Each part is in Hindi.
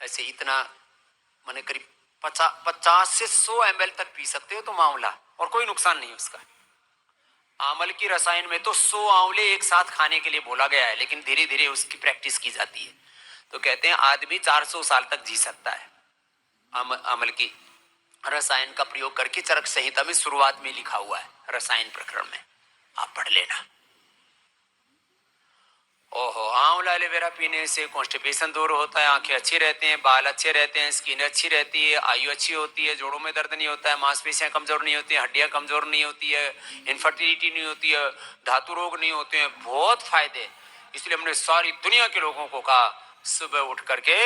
ऐसे इतना मैंने करीब 50 से 100 ml तक पी सकते हो तो मामला, और कोई नुकसान नहीं उसका। आंवल की रसायन में तो 100 आंवले एक साथ खाने के लिए बोला गया है, लेकिन धीरे धीरे उसकी प्रैक्टिस की जाती है। तो कहते हैं आदमी 400 साल तक जी सकता है आंवल की रसायन का प्रयोग करके। चरक संहिता में शुरुआत में लिखा हुआ है, रसायन प्रकरण में, आप पढ़ लेना। ओहो, आंवला एलोवेरा पीने से कॉन्स्टिपेशन दूर होता है, आंखें अच्छी रहती हैं, बाल अच्छे रहते हैं, स्किन अच्छी रहती है, आयु अच्छी होती है, जोड़ों में दर्द नहीं होता है, मांसपेशियां कमजोर नहीं होती है, हड्डियां कमजोर नहीं होती है, इनफर्टिलिटी नहीं होती है, धातु रोग नहीं होते हैं, बहुत फायदे। इसलिए हमने सारी दुनिया के लोगों को कहा सुबह उठ करके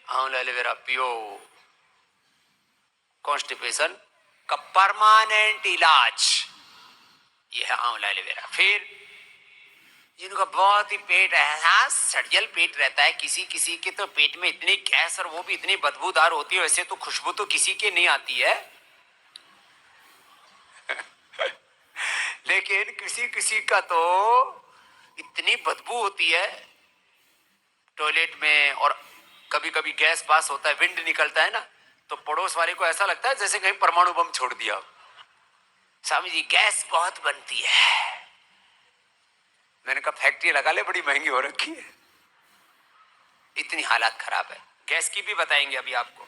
आंवला एलोवेरा पियो। कॉन्स्टिपेशन का परमानेंट इलाज यह है आंवला एलोवेरा। फिर जिनका बहुत ही पेट है, सड़ियल पेट रहता है, किसी किसी के तो पेट में इतनी गैस और वो भी इतनी बदबूदार होती है, वैसे तो खुशबू तो किसी के नहीं आती है लेकिन किसी किसी का तो इतनी बदबू होती है टॉयलेट में, और कभी कभी गैस पास होता है, विंड निकलता है ना, तो पड़ोस वाले को ऐसा लगता है जैसे कहीं परमाणु बम छोड़ दिया। स्वामी जी गैस बहुत बनती है। मैंने कहा फैक्ट्री लगा ले, बड़ी महंगी हो रखी है, इतनी हालात खराब है। गैस की भी बताएंगे अभी आपको।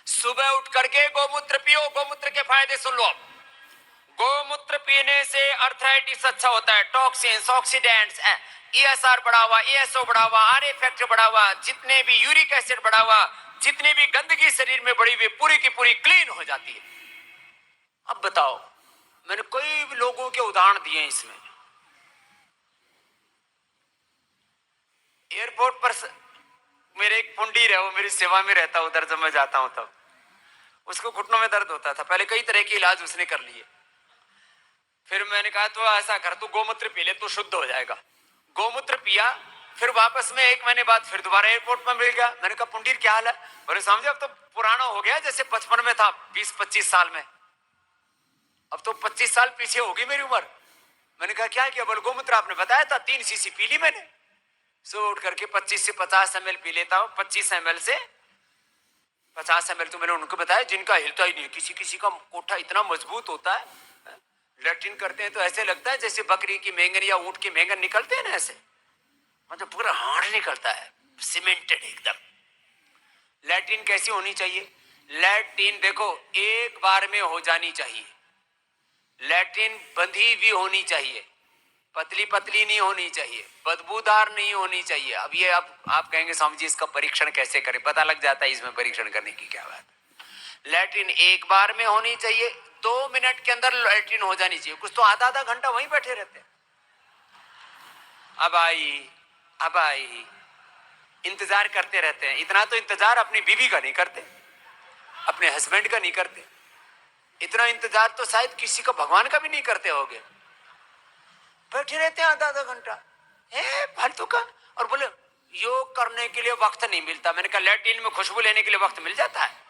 सुबह उठ करके गोमूत्र पियो। गोमूत्र के फायदे सुन लो। गोमूत्र पीने से अर्थराइटिस अच्छा होता है, टॉक्सिन्स, ऑक्सीडेंट्स, ईएसआर बढ़ा हुआ, ईएसओ बढ़ा हुआ, आर फैक्टर बढ़ा हुआ, जितने भी यूरिक एसिड बढ़ा हुआ, जितनी भी गंदगी शरीर में बढ़ी हुई पूरी की पूरी क्लीन हो जाती है। अब बताओ, मैंने कई लोगों के उदाहरण दिए इसमें। एयरपोर्ट पर मेरे एक पुंडीर है, वो मेरी सेवा में रहता है उधर, जब मैं जाता हूं तब उसको घुटनों में दर्द होता था। पहले कई तरह के इलाज उसने कर लिए, फिर मैंने कहा तो ऐसा कर, तू गोमूत्र पी ले, तू शुद्ध हो जाएगा। गोमूत्र पिया, फिर वापस में 1 महीने बाद फिर दोबारा एयरपोर्ट में मिल गया। मैंने कहा पुंडीर क्या हाल है? बोले समझे अब तो पुराना हो गया, जैसे बचपन में था 20-25 साल में, अब तो 25 साल पीछे होगी मेरी उम्र। मैंने कहा क्या किया? बोले गोमूत्र आपने बताया था, 3 सीसी पी ली मैंने। सुबह उठ करके 25 से 50 ml पी लेता हूँ। 25 ml से 50 ml तो मैंने उनको बताया जिनका हिलता ही नहीं। किसी किसी का कोठा इतना मजबूत होता है, लैट्रिन करते हैं तो ऐसे लगता है जैसे बकरी की मेंगन या ऊंट की मेंगन निकलते हैं ना, ऐसे मतलब पूरा हाड़ निकलता है, सीमेंटेड एकदम। लैट्रिन कैसी होनी चाहिए? लैट्रिन देखो एक बार में हो जानी चाहिए, लैट्रिन बंधी हुई होनी चाहिए, पतली पतली नहीं होनी चाहिए, बदबूदार नहीं होनी चाहिए। अब ये आप कहेंगे स्वामी जी इसका परीक्षण कैसे करें? पता लग जाता है इसमें परीक्षण करने की क्या बात। लैट्रिन एक बार में होनी चाहिए, 2 मिनट के अंदर लैट्रिन हो जानी चाहिए। कुछ तो आधा घंटा वहीं बैठे रहते हैं, अब आई इंतजार करते रहते हैं। इतना तो इंतजार अपनी बीवी का नहीं करते, अपने हस्बैंड का नहीं करते, इतना इंतजार तो शायद किसी का भगवान का भी नहीं करते होगे। बैठे रहते हैं आधा घंटा है फालतू का, और बोले योग करने के लिए वक्त नहीं मिलता। मैंने कहा लैट्रिन में खुशबू लेने के लिए वक्त मिल जाता है?